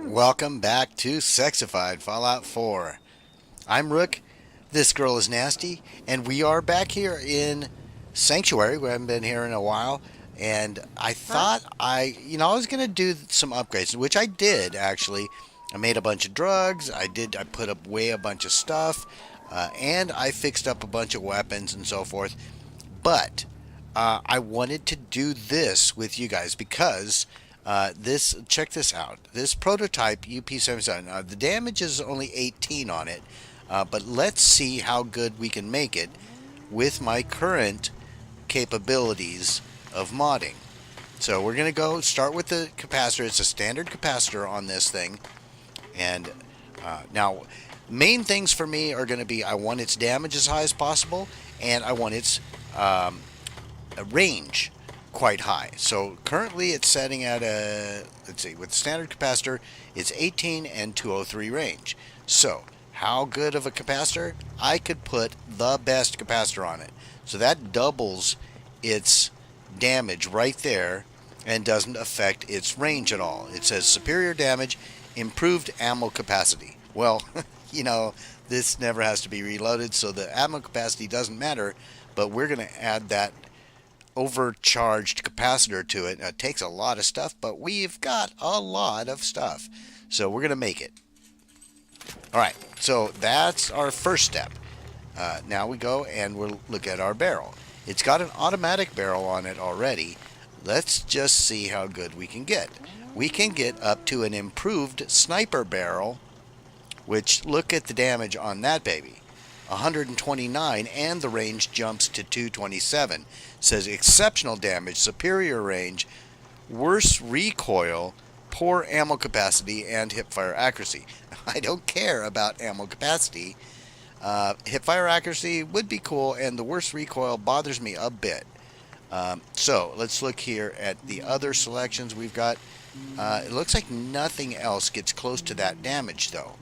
Welcome back to Sexified Fallout 4. I'm Rook, this girl is Nasty, and we are back here in Sanctuary. We haven't been here in a while, and I thought I was going to do some upgrades, which I did actually. I made a bunch of drugs, I put away a bunch of stuff, and I fixed up a bunch of weapons and so forth. But I wanted to do this with you guys because check this out. This prototype UP77, the damage is only 18 on it, but let's see how good we can make it with my current capabilities of modding. So we're going to go start with the capacitor. It's a standard capacitor on this thing. And now, main things for me are going to be I want its damage as high as possible, and I want its range quite high. So currently it's setting at let's see, with standard capacitor, it's 18 and 203 range. So how good of a capacitor? I could put the best capacitor on it. So that doubles its damage right there and doesn't affect its range at all. It says superior damage, improved ammo capacity. Well, this never has to be reloaded, so the ammo capacity doesn't matter, but we're going to add that overcharged capacitor to it. It takes a lot of stuff, but we've got a lot of stuff, so we're going to make it. Alright, so that's our first step. Now we go and we'll look at our barrel. It's got an automatic barrel on it already. Let's just see how good we can get. We can get up to an improved sniper barrel, which, look at the damage on that baby. 129, and the range jumps to 227. Says exceptional damage, superior range, worse recoil, poor ammo capacity, and hipfire accuracy. I don't care about ammo capacity. Hipfire accuracy would be cool, and the worse recoil bothers me a bit. So let's look here at the other selections we've got. It looks like nothing else gets close to that damage, though.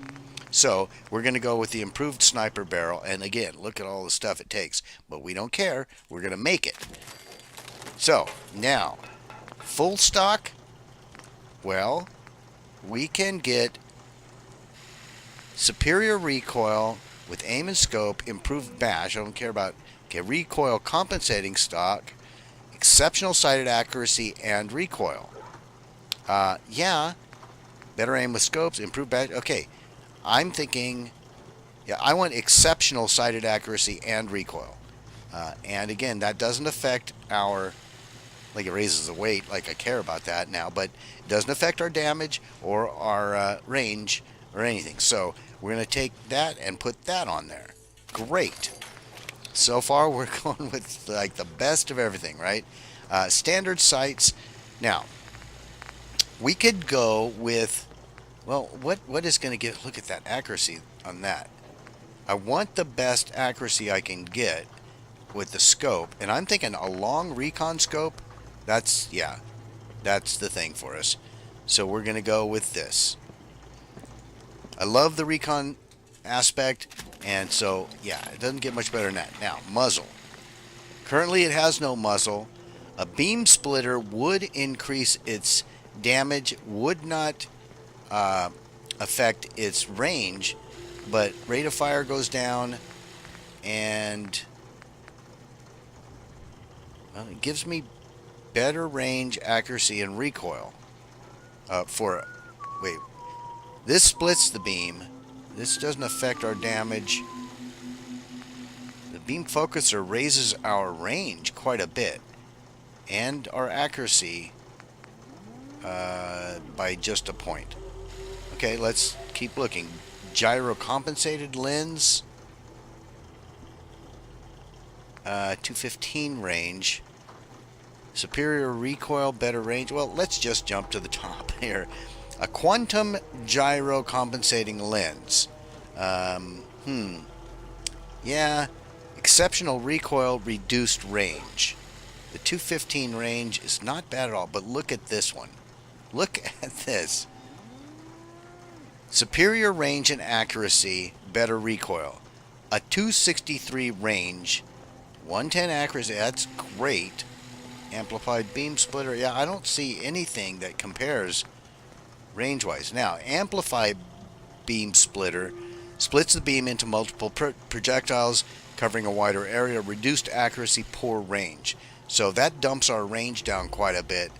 So we're going to go with the improved sniper barrel, and again, look at all the stuff it takes, but we don't care. We're going to make it. So now, full stock, well, we can get superior recoil with aim and scope, improved bash. I don't care about, okay, recoil compensating stock, exceptional sighted accuracy, and recoil. Yeah, better aim with scopes, improved bash. Okay. I'm thinking, yeah, I want exceptional sighted accuracy and recoil. And again, that doesn't affect our, like it raises the weight, like I care about that now, but it doesn't affect our damage or our range or anything. So we're going to take that and put that on there. Great. So far we're going with like the best of everything, right? Standard sights. Now, we could go with, well, what is going to get, look at that accuracy on that. I want the best accuracy I can get with the scope, and I'm thinking a long recon scope, that's the thing for us. So we're going to go with this. I love the recon aspect, and so, yeah, it doesn't get much better than that. Now, muzzle. Currently it has no muzzle. A beam splitter would increase its damage, would not affect its range, but rate of fire goes down, and well, it gives me better range, accuracy, and recoil. Wait, this splits the beam. This doesn't affect our damage. The beam focuser raises our range quite a bit, and our accuracy by just a point. Okay, let's keep looking. Gyro compensated lens, 215 range, superior recoil, better range. Well, let's just jump to the top here. A quantum gyro compensating lens. Yeah, exceptional recoil, reduced range. The 215 range is not bad at all, but look at this one. Look at this. Superior range and accuracy, better recoil. A 263 range, 110 accuracy, that's great. Amplified beam splitter, yeah, I don't see anything that compares range-wise. Now, Amplify Beam Splitter splits the beam into multiple projectiles, covering a wider area, reduced accuracy, poor range. So that dumps our range down quite a bit,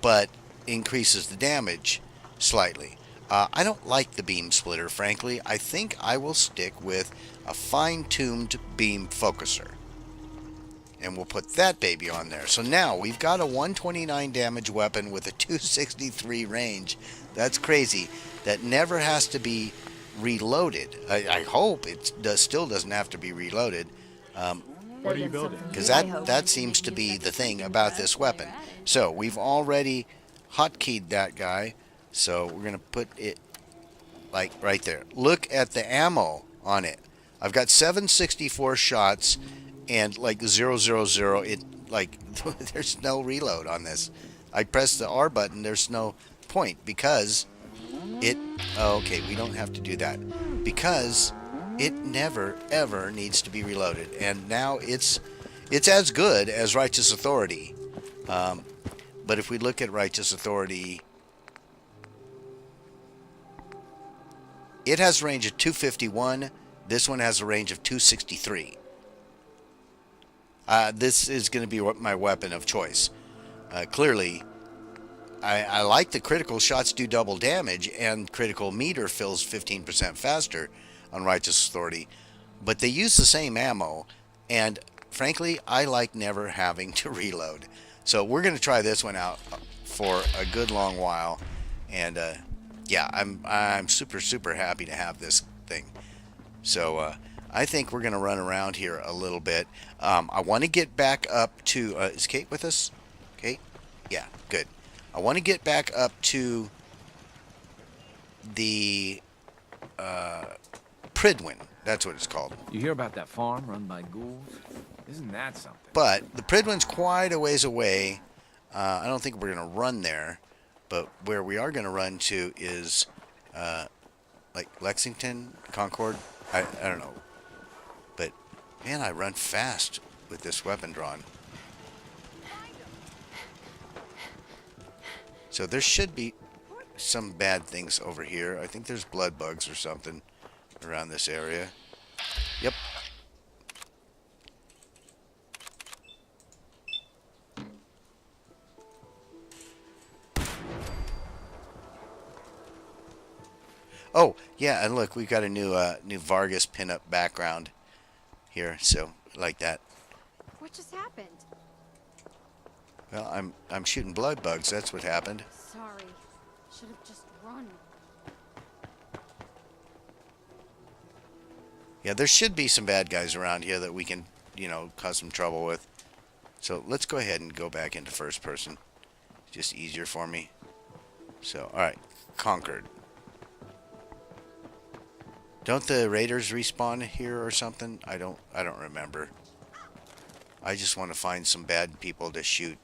but increases the damage slightly. I don't like the beam splitter, frankly. I think I will stick with a fine-tuned beam focuser. And we'll put that baby on there. So now we've got a 129 damage weapon with a 263 range. That's crazy. That never has to be reloaded. I hope it still doesn't have to be reloaded. What are you building? Because that seems to be the thing about this weapon. So we've already hotkeyed that guy. So we're going to put it like right there. Look at the ammo on it. I've got 764 shots and like 000. It like there's no reload on this. I press the R button. There's no point because it. Oh, okay, we don't have to do that because it never ever needs to be reloaded. And now it's as good as Righteous Authority. But if we look at Righteous Authority, it has a range of 251. This one has a range of 263. This is going to be my weapon of choice. Clearly, I like the critical shots do double damage, and critical meter fills 15% faster on Righteous Authority. But they use the same ammo, and frankly, I like never having to reload. So we're going to try this one out for a good long while, and yeah, I'm super happy to have this thing. So I think we're going to run around here a little bit. I want to get back up to is Kate with us? Kate? Yeah, good. I want to get back up to the Pridwin. That's what it's called. You hear about that farm run by ghouls? Isn't that something? But the Pridwin's quite a ways away. I don't think we're going to run there. But where we are going to run to is like Lexington, Concord. I don't know. But man, I run fast with this weapon drawn. So there should be some bad things over here. I think there's blood bugs or something around this area. Yep. Oh, yeah, and look, we've got a new Vargas pinup background here, so like that. What just happened? Well, I'm shooting blood bugs. That's what happened. Sorry. Should have just run. Yeah, there should be some bad guys around here that we can, cause some trouble with. So let's go ahead and go back into first person. It's just easier for me. So, all right, conquered. Don't the raiders respawn here or something? I don't remember. I just want to find some bad people to shoot.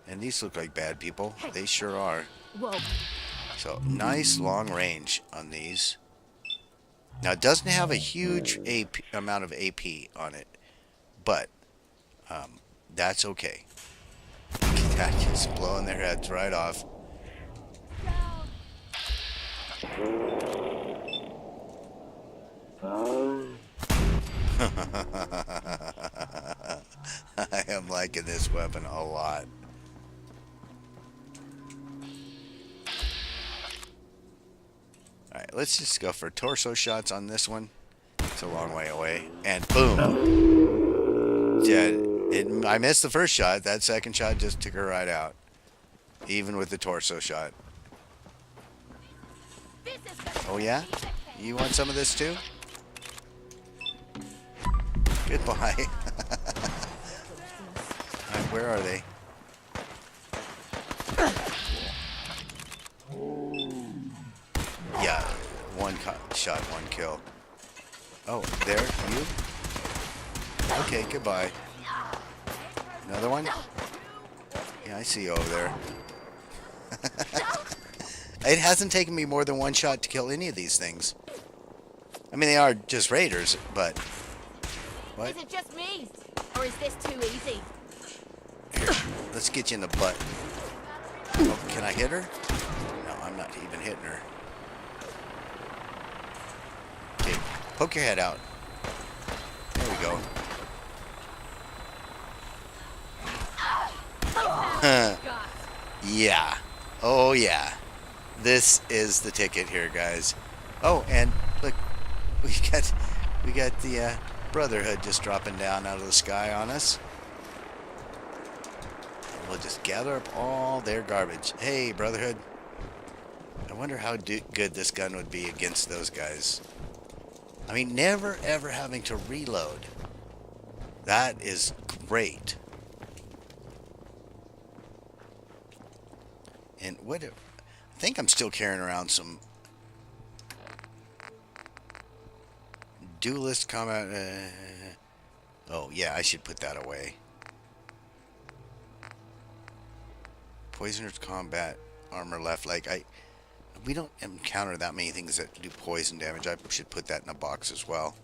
And these look like bad people. They sure are. Whoa. So, nice long range on these. Now, it doesn't have a huge amount of AP on it, but that's okay. That just blowing their heads right off. I am liking this weapon a lot. Alright, let's just go for torso shots on this one. It's a long way away. And boom! Yeah, I missed the first shot. That second shot just took her right out. Even with the torso shot. Oh yeah? You want some of this too? Goodbye. Alright, where are they? Yeah, one shot, one kill. Oh, there, you? Okay, goodbye. Another one? Yeah, I see you over there. It hasn't taken me more than one shot to kill any of these things. I mean, they are just raiders, but... What? Is it just me? Or is this too easy? Here, let's get you in the butt. Oh, can I hit her? No, I'm not even hitting her. Okay, poke your head out. There we go. Yeah. Oh yeah. This is the ticket here, guys. Oh, and look, we got the Brotherhood just dropping down out of the sky on us. And we'll just gather up all their garbage. Hey, Brotherhood. I wonder how good this gun would be against those guys. I mean, never ever having to reload. That is great. And what? I think I'm still carrying around some duelist combat. Oh yeah, I should put that away. Poisoner's combat armor left. Like we don't encounter that many things that do poison damage. I should put that in a box as well.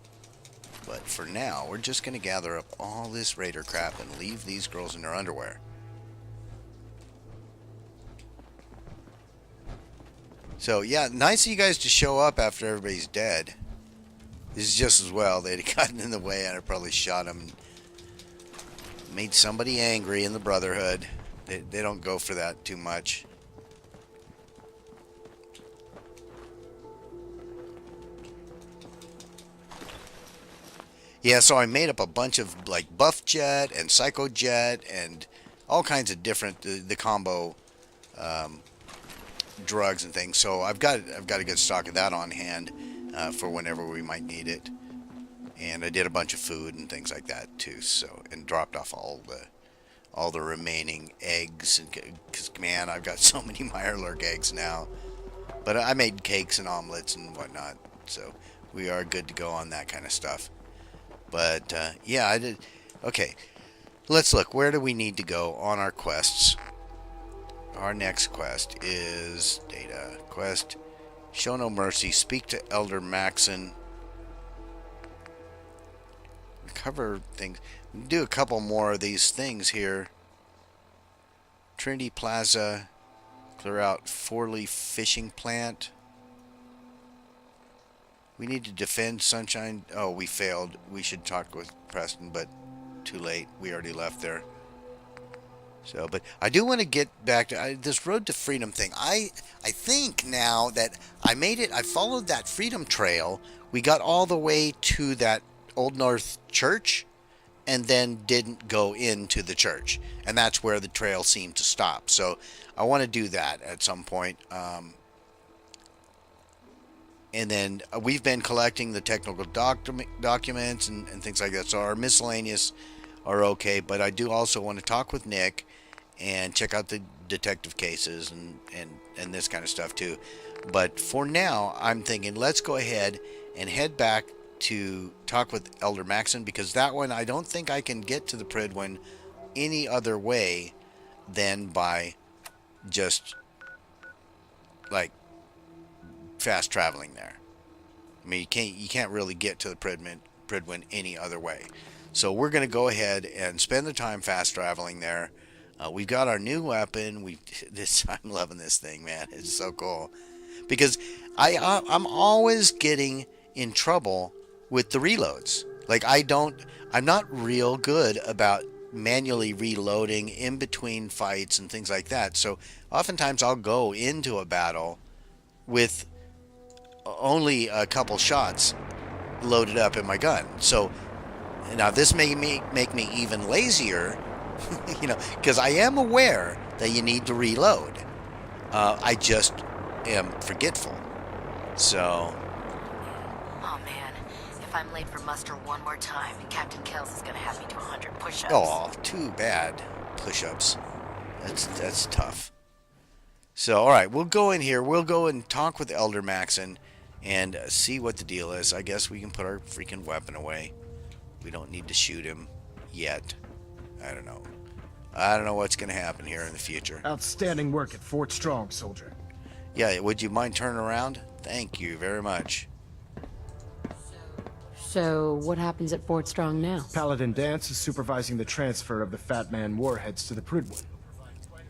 But for now, we're just gonna gather up all this raider crap and leave these girls in their underwear. So yeah, nice of you guys to show up after everybody's dead. This is just as well. They'd have gotten in the way and I probably shot them. Made somebody angry in the Brotherhood. They don't go for that too much. Yeah, so I made up a bunch of like Buff Jet and Psycho Jet and all kinds of different the combo drugs and things. So I've got a good stock of that on hand for whenever we might need it. And I did a bunch of food and things like that too. So and dropped off all the remaining eggs. Because man, I've got so many Mirelurk eggs now. But I made cakes and omelets and whatnot. So we are good to go on that kind of stuff. But yeah, I did. Okay, let's look. Where do we need to go on our quests? Our next quest is data quest. Show no mercy. Speak to Elder Maxon. Cover things. We can do a couple more of these things here. Trinity Plaza. Clear out Forley Fishing Plant. We need to defend Sunshine. Oh, we failed. We should talk with Preston, but too late. We already left there. So, but I do want to get back to this Road to Freedom thing. I think now that I made it, I followed that Freedom Trail. We got all the way to that Old North Church and then didn't go into the church. And that's where the trail seemed to stop. So I want to do that at some point. And then we've been collecting the technical documents and things like that. So our miscellaneous are okay. But I do also want to talk with Nick and check out the detective cases and this kind of stuff too. But for now, I'm thinking let's go ahead and head back to talk with Elder Maxon, because that one I don't think I can get to the Pridwin any other way than by just like fast traveling there. I mean, you can't really get to the Pridwin any other way. So we're going to go ahead and spend the time fast traveling there. We've got our new weapon. I'm loving this thing, man. It's so cool. Because I'm always getting in trouble with the reloads. Like I'm not real good about manually reloading in between fights and things like that. So oftentimes I'll go into a battle with only a couple shots loaded up in my gun. So now this may make me even lazier, because I am aware that you need to reload. I just am forgetful. So. Oh man, if I'm late for muster one more time, Captain Kells is gonna have me do 100 push-ups. Oh, too bad. Push-ups. That's tough. So, all right, we'll go in here. We'll go and talk with Elder Maxon and see what the deal is. I guess we can put our freaking weapon away. We don't need to shoot him yet. I don't know. I don't know what's going to happen here in the future. Outstanding work at Fort Strong, soldier. Yeah, would you mind turning around? Thank you very much. So, what happens at Fort Strong now? Paladin Dance is supervising the transfer of the Fat Man warheads to the Pridwin.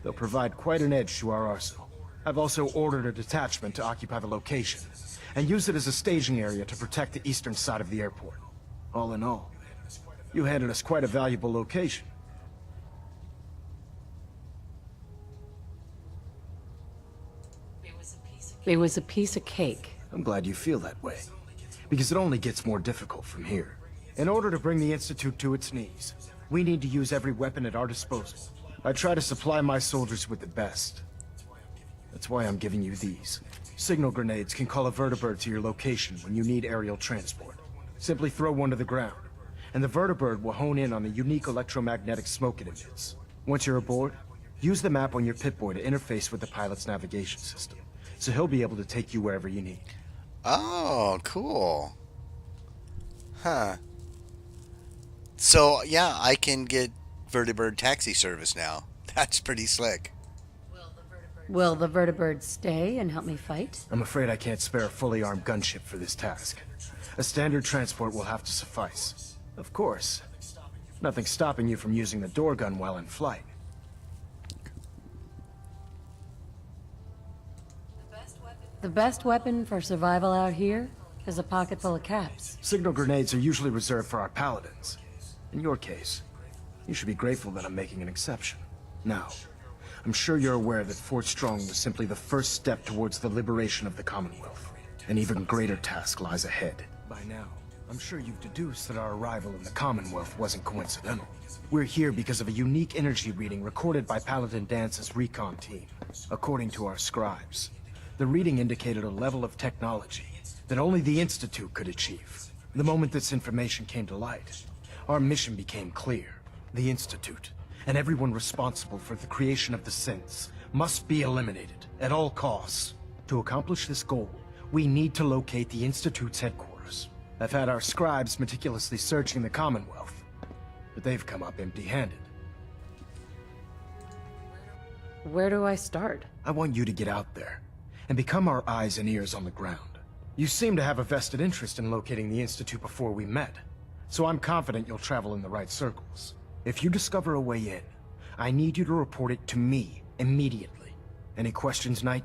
They'll provide quite an edge to our arsenal. I've also ordered a detachment to occupy the location, and use it as a staging area to protect the eastern side of the airport. All in all, you handed us quite a valuable location. It was a piece of cake. I'm glad you feel that way, because it only gets more difficult from here. In order to bring the Institute to its knees, we need to use every weapon at our disposal. I try to supply my soldiers with the best. That's why I'm giving you these. Signal grenades can call a vertibird to your location when you need aerial transport. Simply throw one to the ground, and the vertibird will hone in on the unique electromagnetic smoke it emits. Once you're aboard, use the map on your Pip-Boy to interface with the pilot's navigation system, so he'll be able to take you wherever you need. Oh, cool. Huh. So, yeah, I can get vertibird taxi service now. That's pretty slick. Will the vertibird stay and help me fight? I'm afraid I can't spare a fully armed gunship for this task. A standard transport will have to suffice. Of course, nothing's stopping you from using the door gun while in flight. The best weapon for survival out here is a pocket full of caps. Signal grenades are usually reserved for our paladins. In your case, you should be grateful that I'm making an exception. Now, I'm sure you're aware that Fort Strong was simply the first step towards the liberation of the Commonwealth. An even greater task lies ahead. By now, I'm sure you've deduced that our arrival in the Commonwealth wasn't coincidental. We're here because of a unique energy reading recorded by Paladin Dance's recon team. According to our scribes, the reading indicated a level of technology that only the Institute could achieve. The moment this information came to light, our mission became clear. The Institute, and everyone responsible for the creation of the synths, must be eliminated at all costs. To accomplish this goal, we need to locate the Institute's headquarters. I've had our scribes meticulously searching the Commonwealth, but they've come up empty-handed. Where do I start? I want you to get out there and become our eyes and ears on the ground. You seem to have a vested interest in locating the Institute before we met, so I'm confident you'll travel in the right circles. If you discover a way in, I need you to report it to me immediately. Any questions, Knight?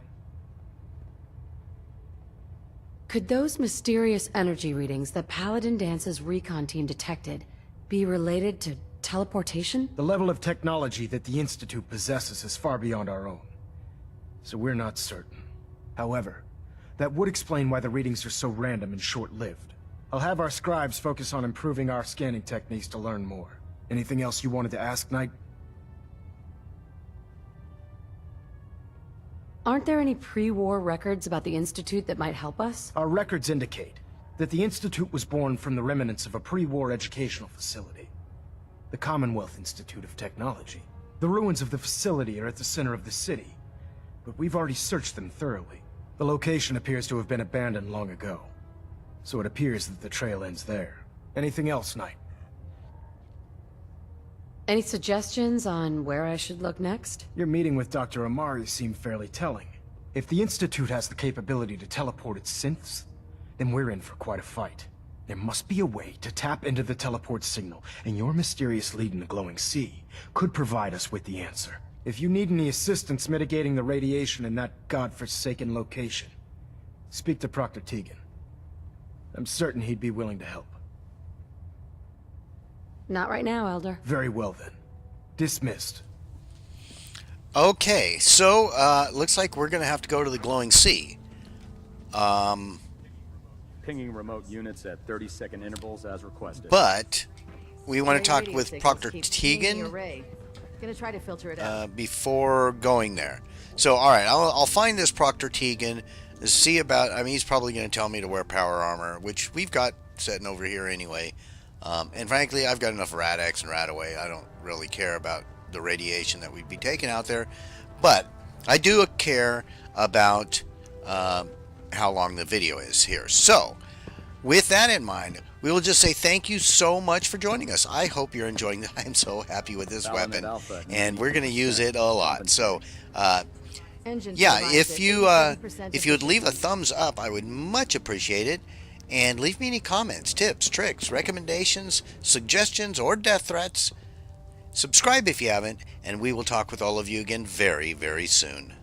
Could those mysterious energy readings that Paladin Dance's recon team detected be related to teleportation? The level of technology that the Institute possesses is far beyond our own, so we're not certain. However, that would explain why the readings are so random and short-lived. I'll have our scribes focus on improving our scanning techniques to learn more. Anything else you wanted to ask, Knight? Aren't there any pre-war records about the Institute that might help us? Our records indicate that the Institute was born from the remnants of a pre-war educational facility, the Commonwealth Institute of Technology. The ruins of the facility are at the center of the city, but we've already searched them thoroughly. The location appears to have been abandoned long ago, so it appears that the trail ends there. Anything else, Knight? Any suggestions on where I should look next? Your meeting with Dr. Amari seemed fairly telling. If the Institute has the capability to teleport its synths, then we're in for quite a fight. There must be a way to tap into the teleport signal, and your mysterious lead in the glowing sea could provide us with the answer. If you need any assistance mitigating the radiation in that godforsaken location, speak to Proctor Tegan. I'm certain he'd be willing to help. Not right now, Elder. Very well then. Dismissed. Okay, so looks like we're going to have to go to the glowing sea. Pinging remote units at 30-second intervals as requested. But we want to talk with Proctor Tegan Gonna try to filter it out. before going there. So, all right, I'll find this Proctor Tegan, see about. I mean, he's probably going to tell me to wear power armor, which we've got sitting over here anyway. And frankly, I've got enough Rad-X and Rad-Away. I don't really care about the radiation that we'd be taking out there, but I do care about how long the video is here. So, with that in mind, we will just say thank you so much for joining us. I hope you're enjoying it. I'm so happy with this weapon, and we're going to use it a lot. So, yeah, if you would leave a thumbs up, I would much appreciate it. And leave me any comments, tips, tricks, recommendations, suggestions, or death threats. Subscribe if you haven't, and we will talk with all of you again very, very soon.